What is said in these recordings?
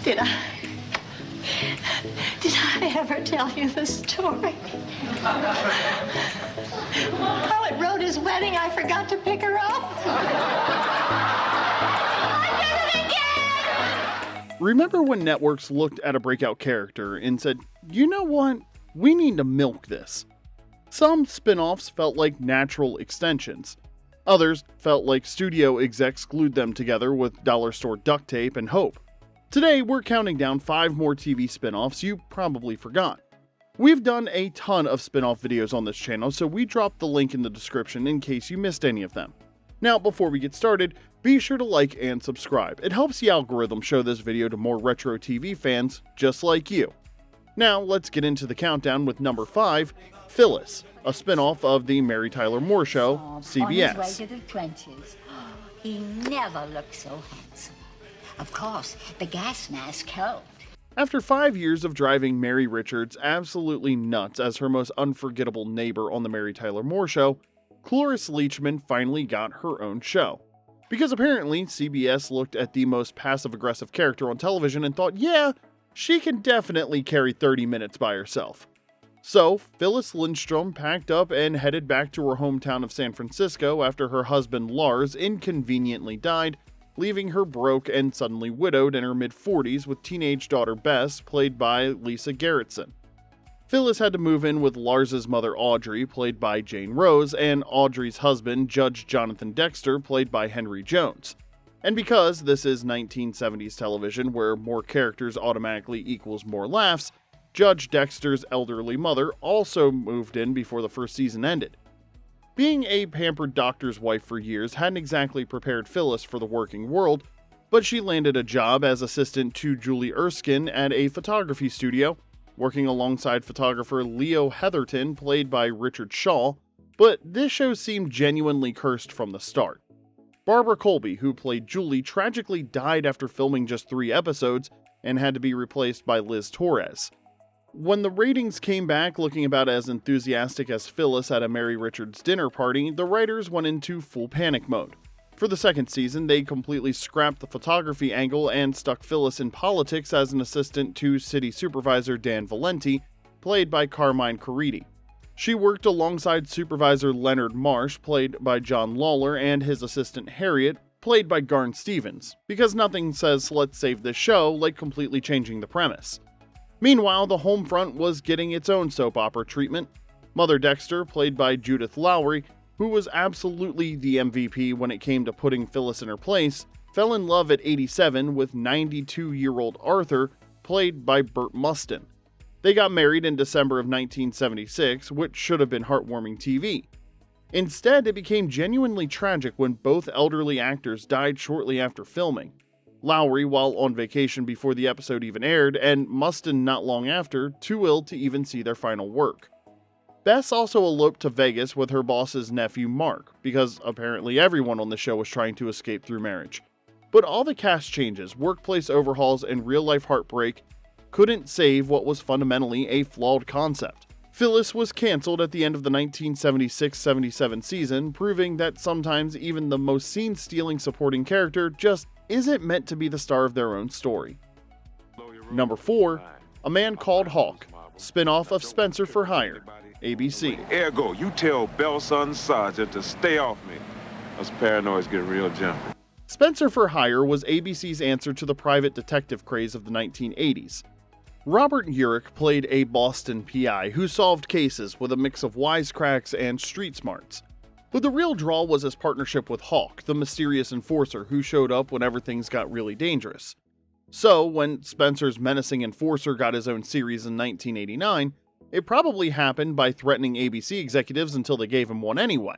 Did I ever tell you the story? How at Rhoda's wedding, I forgot to pick her up. I did it again! Remember when networks looked at a breakout character and said, you know what, we need to milk this? Some spin-offs felt like natural extensions. Others felt like studio execs glued them together with dollar store duct tape and hope. Today, we're counting down 5 more TV spin-offs you probably forgot. We've done a ton of spin-off videos on this channel, so we dropped the link in the description in case you missed any of them. Now, before we get started, be sure to like and subscribe. It helps the algorithm show this video to more retro TV fans just like you. Now, let's get into the countdown with number 5, Phyllis, a spin-off of the Mary Tyler Moore Show, CBS. On his way to the trenches. He never looked so handsome. Of course, the gas mask helped. After 5 years of driving Mary Richards absolutely nuts as her most unforgettable neighbor on the Mary Tyler Moore Show, Cloris Leachman finally got her own show. Because apparently, CBS looked at the most passive-aggressive character on television and thought, yeah, she can definitely carry 30 minutes by herself. So, Phyllis Lindstrom packed up and headed back to her hometown of San Francisco after her husband Lars inconveniently died, leaving her broke and suddenly widowed in her mid-40s with teenage daughter Bess, played by Lisa Gerritsen. Phyllis had to move in with Lars's mother Audrey, played by Jane Rose, and Audrey's husband, Judge Jonathan Dexter, played by Henry Jones. And because this is 1970s television where more characters automatically equals more laughs, Judge Dexter's elderly mother also moved in before the first season ended. Being a pampered doctor's wife for years hadn't exactly prepared Phyllis for the working world, but she landed a job as assistant to Julie Erskine at a photography studio, working alongside photographer Leo Heatherton, played by Richard Shaw, but this show seemed genuinely cursed from the start. Barbara Colby, who played Julie, tragically died after filming just 3 episodes and had to be replaced by Liz Torres. When the ratings came back looking about as enthusiastic as Phyllis at a Mary Richards dinner party, the writers went into full panic mode. For the second season, they completely scrapped the photography angle and stuck Phyllis in politics as an assistant to city supervisor Dan Valenti, played by Carmine Caridi. She worked alongside supervisor Leonard Marsh, played by John Lawler, and his assistant Harriet, played by Garn Stevens, because nothing says let's save this show like completely changing the premise. Meanwhile, the home front was getting its own soap opera treatment. Mother Dexter, played by Judith Lowry, who was absolutely the MVP when it came to putting Phyllis in her place, fell in love at 87 with 92-year-old Arthur, played by Burt Mustin. They got married in December of 1976, which should have been heartwarming TV. Instead, it became genuinely tragic when both elderly actors died shortly after filming. Lowry while on vacation before the episode even aired, and Mustin not long after, too ill to even see their final work. Bess also eloped to Vegas with her boss's nephew Mark, because apparently everyone on the show was trying to escape through marriage. But all the cast changes, workplace overhauls, and real-life heartbreak couldn't save what was fundamentally a flawed concept. Phyllis was cancelled at the end of the 1976-77 season, proving that sometimes even the most scene-stealing supporting character just isn't meant to be the star of their own story. Number 4, A Man Called Hawk, spin-off of Spencer for Hire, ABC. Ergo, you tell Belson Sergeant to stay off me. Us paranoids get real jumpy. Spencer for Hire was ABC's answer to the private detective craze of the 1980s. Robert Urich played a Boston PI who solved cases with a mix of wisecracks and street smarts. But the real draw was his partnership with Hawk, the mysterious enforcer who showed up whenever things got really dangerous. So, when Spencer's menacing enforcer got his own series in 1989, it probably happened by threatening ABC executives until they gave him one anyway.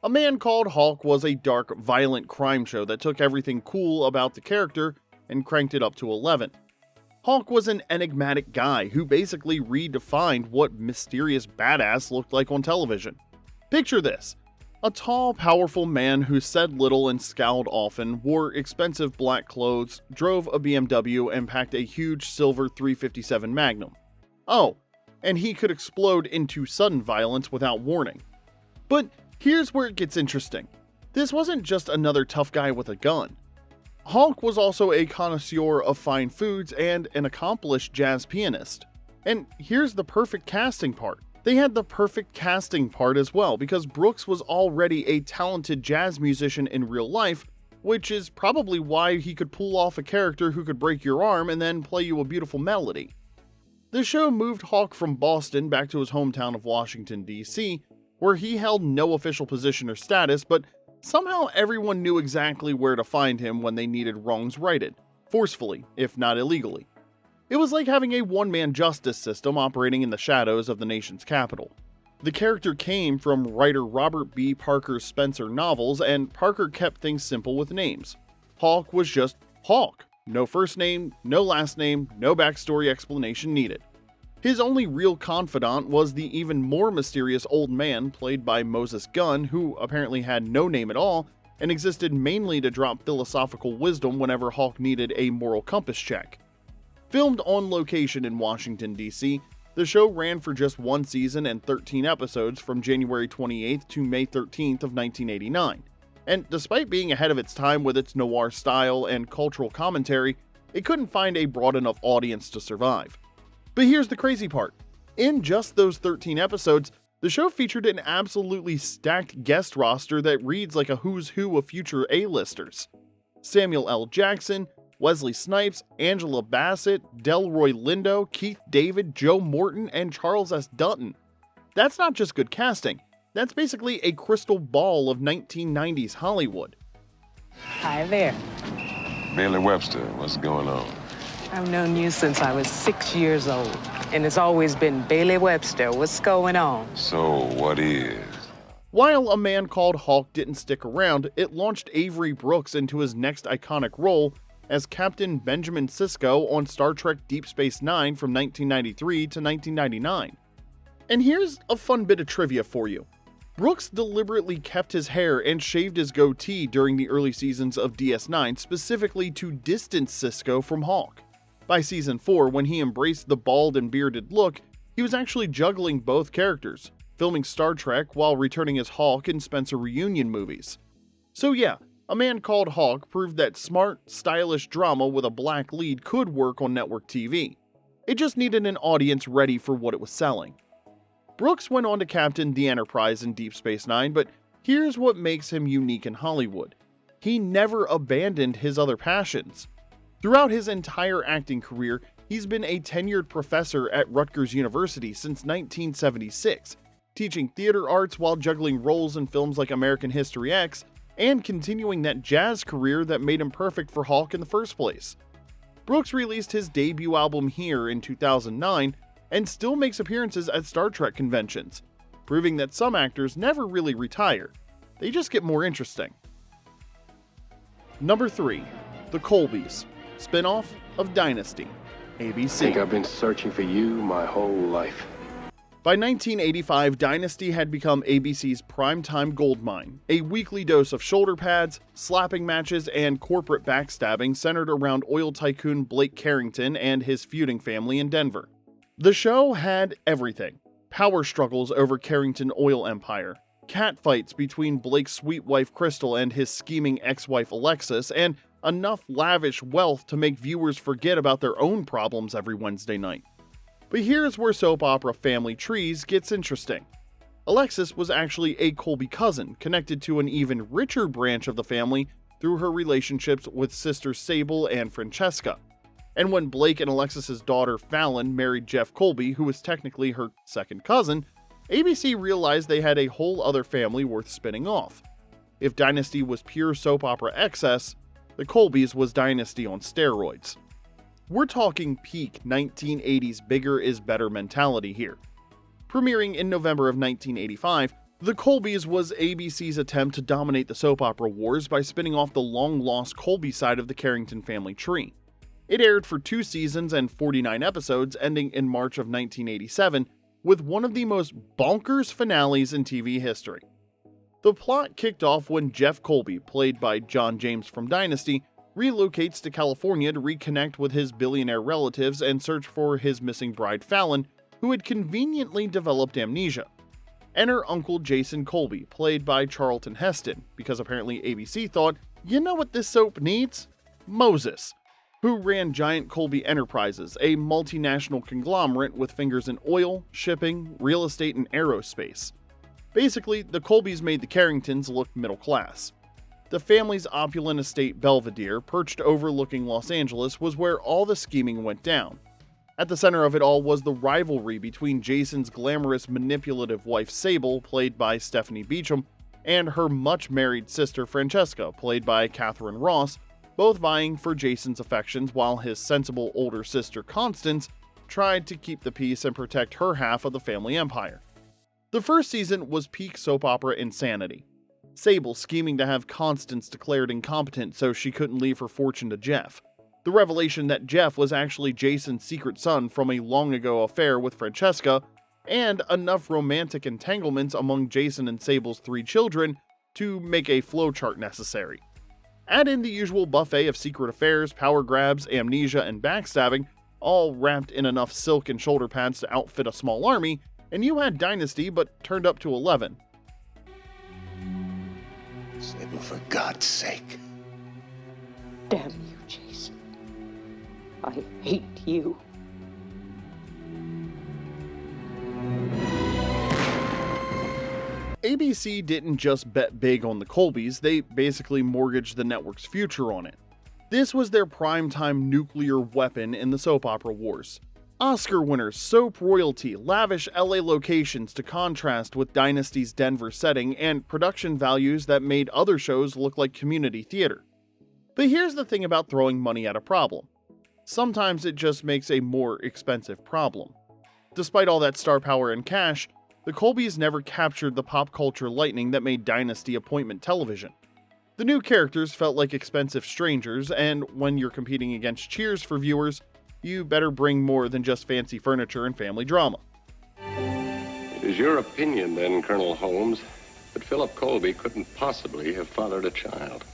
A Man Called Hawk was a dark, violent crime show that took everything cool about the character and cranked it up to 11. Hawk was an enigmatic guy who basically redefined what mysterious badass looked like on television. Picture this. A tall, powerful man who said little and scowled often, wore expensive black clothes, drove a BMW, and packed a huge silver .357 Magnum. Oh, and he could explode into sudden violence without warning. But here's where it gets interesting. This wasn't just another tough guy with a gun. Hawk was also a connoisseur of fine foods and an accomplished jazz pianist. And here's the perfect casting part. They had the perfect casting part as well, because Brooks was already a talented jazz musician in real life, which is probably why he could pull off a character who could break your arm and then play you a beautiful melody. The show moved Hawk from Boston back to his hometown of Washington, D.C., where he held no official position or status, but somehow everyone knew exactly where to find him when they needed wrongs righted, forcefully, if not illegally. It was like having a one-man justice system operating in the shadows of the nation's capital. The character came from writer Robert B. Parker's Spencer novels, and Parker kept things simple with names. Hawk was just Hawk. No first name, no last name, no backstory explanation needed. His only real confidant was the even more mysterious old man played by Moses Gunn, who apparently had no name at all and existed mainly to drop philosophical wisdom whenever Hawk needed a moral compass check. Filmed on location in Washington, D.C., the show ran for just one season and 13 episodes from January 28th to May 13th of 1989. And despite being ahead of its time with its noir style and cultural commentary, it couldn't find a broad enough audience to survive. But here's the crazy part. In just those 13 episodes, the show featured an absolutely stacked guest roster that reads like a who's who of future A-listers. Samuel L. Jackson, Wesley Snipes, Angela Bassett, Delroy Lindo, Keith David, Joe Morton, and Charles S. Dutton. That's not just good casting. That's basically a crystal ball of 1990s Hollywood. Hi there. Bailey Webster, what's going on? I've known you since I was 6 years old, and it's always been Bailey Webster. What's going on? So, what is? While A Man Called Hawk didn't stick around, it launched Avery Brooks into his next iconic role as Captain Benjamin Sisko on Star Trek Deep Space Nine from 1993 to 1999. And here's a fun bit of trivia for you. Brooks deliberately kept his hair and shaved his goatee during the early seasons of DS9 specifically to distance Sisko from Hawk. By season 4, when he embraced the bald and bearded look, he was actually juggling both characters, filming Star Trek while returning as Hawk in Spencer reunion movies. So yeah, A Man Called Hawk proved that smart, stylish drama with a black lead could work on network TV. It just needed an audience ready for what it was selling. Brooks went on to captain the Enterprise in Deep Space Nine, but here's what makes him unique in Hollywood. He never abandoned his other passions. Throughout his entire acting career, he's been a tenured professor at Rutgers University since 1976, teaching theater arts while juggling roles in films like American History X, and continuing that jazz career that made him perfect for Hawk in the first place. Brooks released his debut album Here in 2009, and still makes appearances at Star Trek conventions, proving that some actors never really retire, they just get more interesting. Number 3. The Colbys, spinoff of Dynasty, ABC. I think I've been searching for you my whole life. By 1985, Dynasty had become ABC's primetime goldmine, a weekly dose of shoulder pads, slapping matches, and corporate backstabbing centered around oil tycoon Blake Carrington and his feuding family in Denver. The show had everything. Power struggles over Carrington oil empire, catfights between Blake's sweet wife Crystal and his scheming ex-wife Alexis, and enough lavish wealth to make viewers forget about their own problems every Wednesday night. But here's where soap opera family trees gets interesting. Alexis was actually a Colby cousin, connected to an even richer branch of the family through her relationships with sisters Sable and Francesca. And when Blake and Alexis's daughter Fallon married Geoff Colby, who was technically her second cousin, ABC realized they had a whole other family worth spinning off. If Dynasty was pure soap opera excess, the Colbys was Dynasty on steroids. We're talking peak 1980s bigger is better mentality here. Premiering in November of 1985, The Colbys was ABC's attempt to dominate the soap opera wars by spinning off the long-lost Colby side of the Carrington family tree. It aired for 2 seasons and 49 episodes, ending in March of 1987, with one of the most bonkers finales in TV history. The plot kicked off when Geoff Colby, played by John James from Dynasty, relocates to California to reconnect with his billionaire relatives and search for his missing bride Fallon, who had conveniently developed amnesia. Enter Uncle Jason Colby, played by Charlton Heston, because apparently ABC thought, you know what this soap needs? Moses, who ran Giant Colby Enterprises, a multinational conglomerate with fingers in oil, shipping, real estate, and aerospace. Basically, the Colbys made the Carringtons look middle class. The family's opulent estate Belvedere, perched overlooking Los Angeles, was where all the scheming went down. At the center of it all was the rivalry between Jason's glamorous, manipulative wife Sable, played by Stephanie Beacham, and her much-married sister Francesca, played by Catherine Ross, both vying for Jason's affections while his sensible older sister Constance tried to keep the peace and protect her half of the family empire. The first season was peak soap opera insanity. Sable scheming to have Constance declared incompetent so she couldn't leave her fortune to Geoff. The revelation that Geoff was actually Jason's secret son from a long-ago affair with Francesca, and enough romantic entanglements among Jason and Sable's 3 children to make a flowchart necessary. Add in the usual buffet of secret affairs, power grabs, amnesia, and backstabbing, all wrapped in enough silk and shoulder pads to outfit a small army, and you had Dynasty but turned up to 11. Sable, for God's sake. Damn you, Jason. I hate you. ABC didn't just bet big on the Colbys, they basically mortgaged the network's future on it. This was their primetime nuclear weapon in the soap opera wars. Oscar winners, soap royalty, lavish LA locations to contrast with Dynasty's Denver setting, and production values that made other shows look like community theater. But here's the thing about throwing money at a problem. Sometimes it just makes a more expensive problem. Despite all that star power and cash, the Colbys never captured the pop culture lightning that made Dynasty appointment television. The new characters felt like expensive strangers, and when you're competing against Cheers for viewers, you better bring more than just fancy furniture and family drama. It is your opinion, then, Colonel Holmes, that Philip Colby couldn't possibly have fathered a child.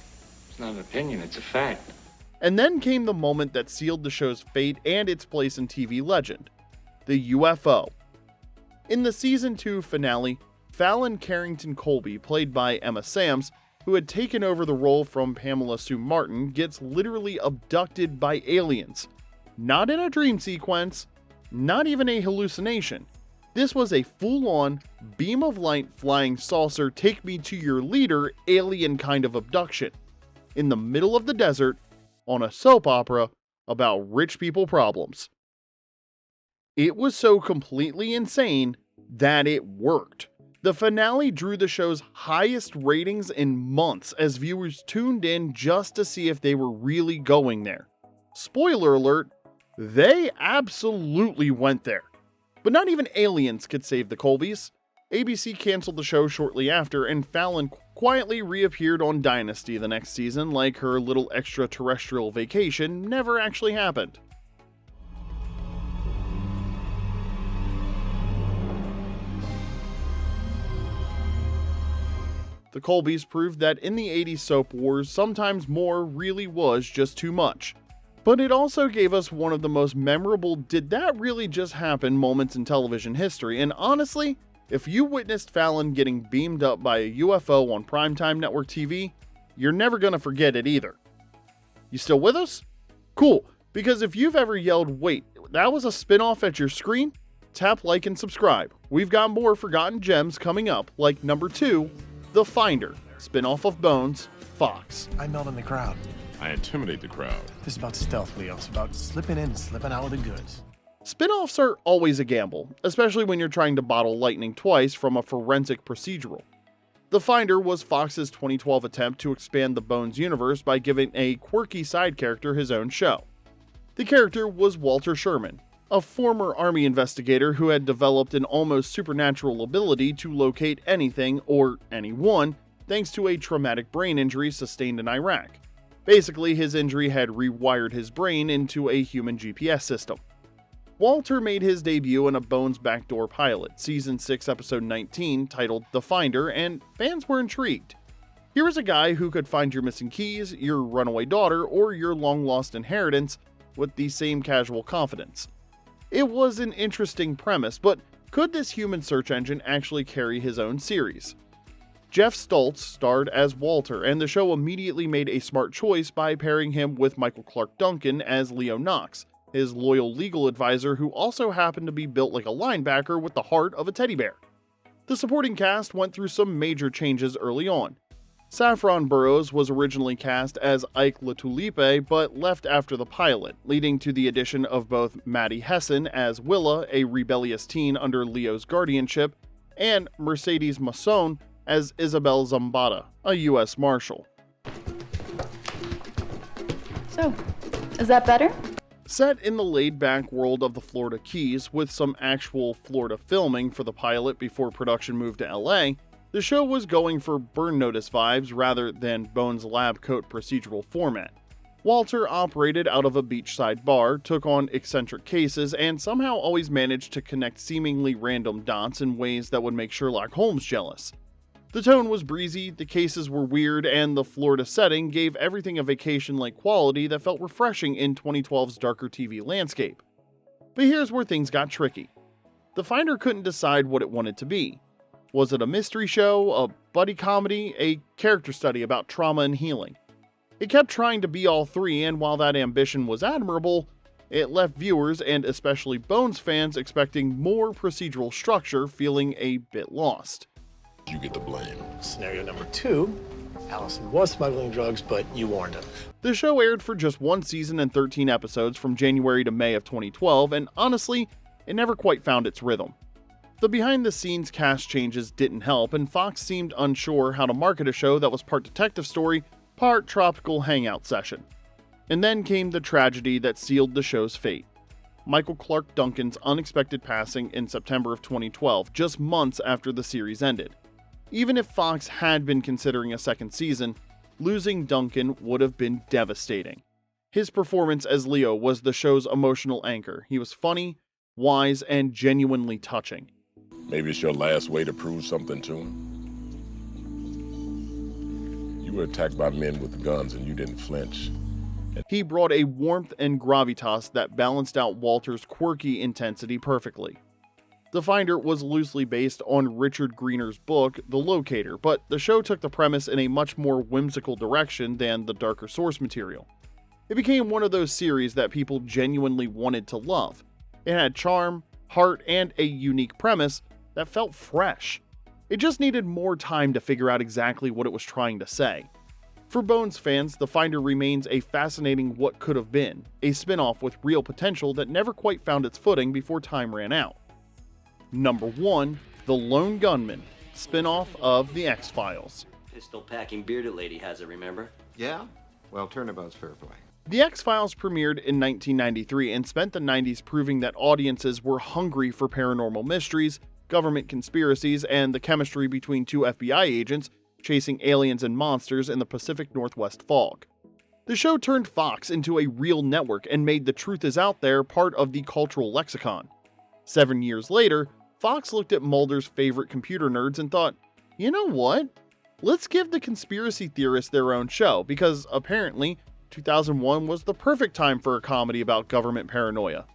It's not an opinion, it's a fact. And then came the moment that sealed the show's fate and its place in TV legend: the UFO. In the Season 2 finale, Fallon Carrington Colby, played by Emma Samms, who had taken over the role from Pamela Sue Martin, gets literally abducted by aliens. Not in a dream sequence, not even a hallucination. This was a full-on, beam of light flying saucer, take me to your leader alien kind of abduction. In the middle of the desert, on a soap opera about rich people problems. It was so completely insane that it worked. The finale drew the show's highest ratings in months as viewers tuned in just to see if they were really going there. Spoiler alert, they absolutely went there. But not even aliens could save the Colbys. ABC canceled the show shortly after, and Fallon quietly reappeared on Dynasty the next season like her little extraterrestrial vacation never actually happened. The Colbys proved that in the 80s soap wars, sometimes more really was just too much. But it also gave us one of the most memorable "did that really just happen" moments in television history, and honestly, if you witnessed Fallon getting beamed up by a UFO on primetime network TV, you're never gonna forget it either. You still with us? Cool, because if you've ever yelled, "Wait, that was a spinoff" at your screen, tap like and subscribe. We've got more forgotten gems coming up, like number 2, The Finder, spinoff of Bones, Fox. I melt in the crowd. I intimidate the crowd. This is about stealth, Leo. It's about slipping in and slipping out with the goods. Spinoffs are always a gamble, especially when you're trying to bottle lightning twice from a forensic procedural. The Finder was Fox's 2012 attempt to expand the Bones universe by giving a quirky side character his own show. The character was Walter Sherman, a former Army investigator who had developed an almost supernatural ability to locate anything or anyone thanks to a traumatic brain injury sustained in Iraq. Basically, his injury had rewired his brain into a human GPS system. Walter made his debut in a Bones backdoor pilot, Season 6, Episode 19, titled The Finder, and fans were intrigued. Here was a guy who could find your missing keys, your runaway daughter, or your long-lost inheritance with the same casual confidence. It was an interesting premise, but could this human search engine actually carry his own series? Geoff Stults starred as Walter, and the show immediately made a smart choice by pairing him with Michael Clarke Duncan as Leo Knox, his loyal legal advisor who also happened to be built like a linebacker with the heart of a teddy bear. The supporting cast went through some major changes early on. Saffron Burrows was originally cast as Ike LaTulipe, but left after the pilot, leading to the addition of both Maddie Heston as Willa, a rebellious teen under Leo's guardianship, and Mercedes Masson as Isabel Zambada, a U.S. Marshal. So, is that better? Set in the laid-back world of the Florida Keys, with some actual Florida filming for the pilot before production moved to LA, the show was going for Burn Notice vibes rather than Bones lab coat procedural format. Walter operated out of a beachside bar, took on eccentric cases, and somehow always managed to connect seemingly random dots in ways that would make Sherlock Holmes jealous. The tone was breezy, the cases were weird, and the Florida setting gave everything a vacation-like quality that felt refreshing in 2012's darker TV landscape. But here's where things got tricky. The Finder couldn't decide what it wanted to be. Was it a mystery show, a buddy comedy, a character study about trauma and healing? It kept trying to be all three, and while that ambition was admirable, it left viewers, and especially Bones fans, expecting more procedural structure, feeling a bit lost. You get the blame. Scenario number 2, Allison was smuggling drugs, but you warned him. The show aired for just one season and 13 episodes from January to May of 2012, and honestly, it never quite found its rhythm. The behind-the-scenes cast changes didn't help, and Fox seemed unsure how to market a show that was part detective story, part tropical hangout session. And then came the tragedy that sealed the show's fate. Michael Clarke Duncan's unexpected passing in September of 2012, just months after the series ended. Even if Fox had been considering a second season, losing Duncan would have been devastating. His performance as Leo was the show's emotional anchor. He was funny, wise, and genuinely touching. Maybe it's your last way to prove something to him. You were attacked by men with guns and you didn't flinch. He brought a warmth and gravitas that balanced out Walter's quirky intensity perfectly. The Finder was loosely based on Richard Greener's book, The Locator, but the show took the premise in a much more whimsical direction than the darker source material. It became one of those series that people genuinely wanted to love. It had charm, heart, and a unique premise that felt fresh. It just needed more time to figure out exactly what it was trying to say. For Bones fans, The Finder remains a fascinating what could have been, a spinoff with real potential that never quite found its footing before time ran out. Number 1, The Lone Gunman, spinoff of The X-Files. Pistol-packing bearded lady has it, remember? Yeah? Well, turnabout's fair play. The X-Files premiered in 1993 and spent the 90s proving that audiences were hungry for paranormal mysteries, government conspiracies, and the chemistry between two FBI agents chasing aliens and monsters in the Pacific Northwest fog. The show turned Fox into a real network and made The Truth Is Out There part of the cultural lexicon. 7 years later, Fox looked at Mulder's favorite computer nerds and thought, you know what? Let's give the conspiracy theorists their own show, because apparently 2001 was the perfect time for a comedy about government paranoia.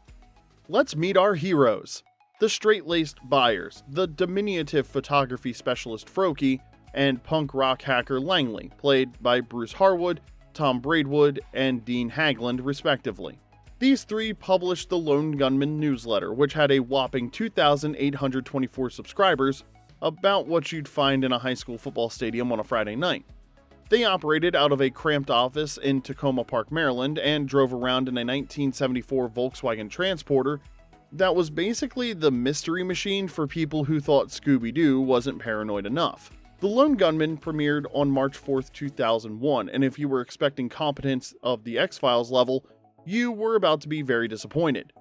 Let's meet our heroes. The straight-laced Byers, the diminutive photography specialist Frokie, and punk rock hacker Langley, played by Bruce Harwood, Tom Braidwood, and Dean Haglund, respectively. These three published the Lone Gunman newsletter, which had a whopping 2,824 subscribers, about what you'd find in a high school football stadium on a Friday night. They operated out of a cramped office in Tacoma Park, Maryland, and drove around in a 1974 Volkswagen Transporter that was basically the mystery machine for people who thought Scooby-Doo wasn't paranoid enough. The Lone Gunman premiered on March 4th, 2001, and if you were expecting competence of the X-Files level, you were about to be very disappointed.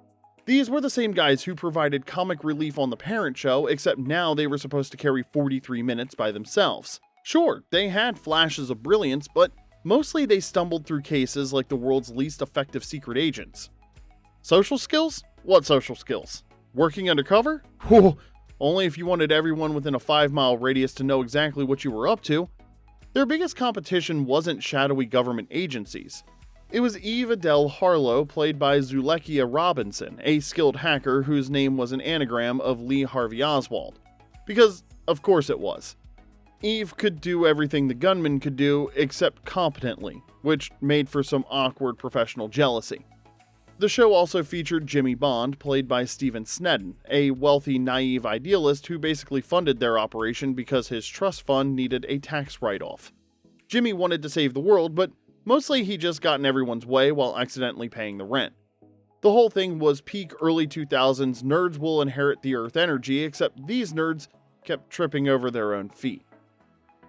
These were the same guys who provided comic relief on The Parent Show, except now they were supposed to carry 43 minutes by themselves. Sure, they had flashes of brilliance, but mostly they stumbled through cases like the world's least effective secret agents. Social skills? What social skills? Working undercover? Whew, only if you wanted everyone within a 5-mile radius to know exactly what you were up to. Their biggest competition wasn't shadowy government agencies. It was Eve Adele Harlow, played by Zuleika Robinson, a skilled hacker whose name was an anagram of Lee Harvey Oswald. Because, of course it was. Eve could do everything the gunman could do, except competently, which made for some awkward professional jealousy. The show also featured Jimmy Bond, played by Stephen Snedden, a wealthy, naive idealist who basically funded their operation because his trust fund needed a tax write-off. Jimmy wanted to save the world, but mostly he just got in everyone's way while accidentally paying the rent. The whole thing was peak early 2000s nerds will inherit the Earth energy, except these nerds kept tripping over their own feet.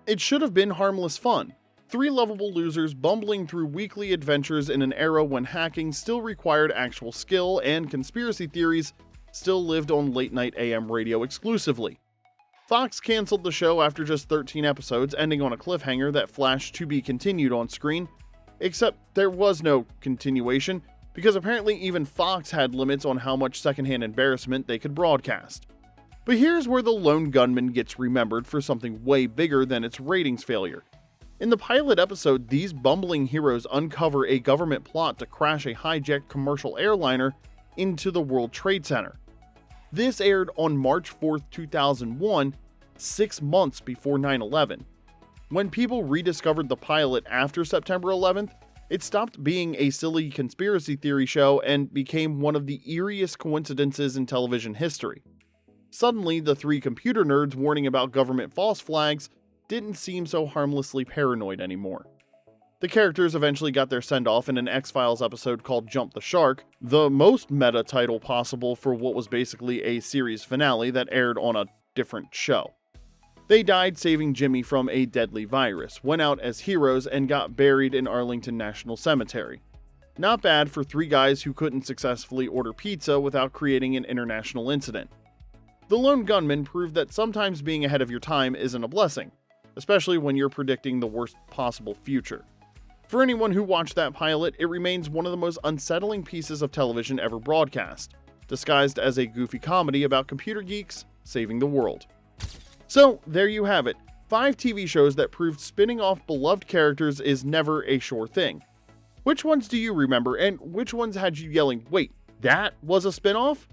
It should have been harmless fun. 3 lovable losers bumbling through weekly adventures in an era when hacking still required actual skill and conspiracy theories still lived on late-night AM radio exclusively. Fox canceled the show after just 13 episodes, ending on a cliffhanger that flashed to be continued on screen, except there was no continuation because apparently even Fox had limits on how much secondhand embarrassment they could broadcast. But here's where The Lone Gunman gets remembered for something way bigger than its ratings failure. In the pilot episode, these bumbling heroes uncover a government plot to crash a hijacked commercial airliner into the World Trade Center. This aired on March 4, 2001, 6 months before 9/11. When people rediscovered the pilot after September 11th, it stopped being a silly conspiracy theory show and became one of the eeriest coincidences in television history. Suddenly, the 3 computer nerds warning about government false flags didn't seem so harmlessly paranoid anymore. The characters eventually got their send-off in an X-Files episode called Jump the Shark, the most meta title possible for what was basically a series finale that aired on a different show. They died saving Jimmy from a deadly virus, went out as heroes, and got buried in Arlington National Cemetery. Not bad for 3 guys who couldn't successfully order pizza without creating an international incident. The Lone Gunman proved that sometimes being ahead of your time isn't a blessing, especially when you're predicting the worst possible future. For anyone who watched that pilot, it remains one of the most unsettling pieces of television ever broadcast, disguised as a goofy comedy about computer geeks saving the world. So, there you have it, 5 TV shows that proved spinning off beloved characters is never a sure thing. Which ones do you remember, and which ones had you yelling, "Wait, that was a spin-off?"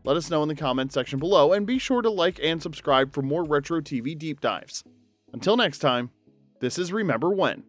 Let us know in the comments section below, and be sure to like and subscribe for more retro TV deep dives. Until next time, this is Remember When.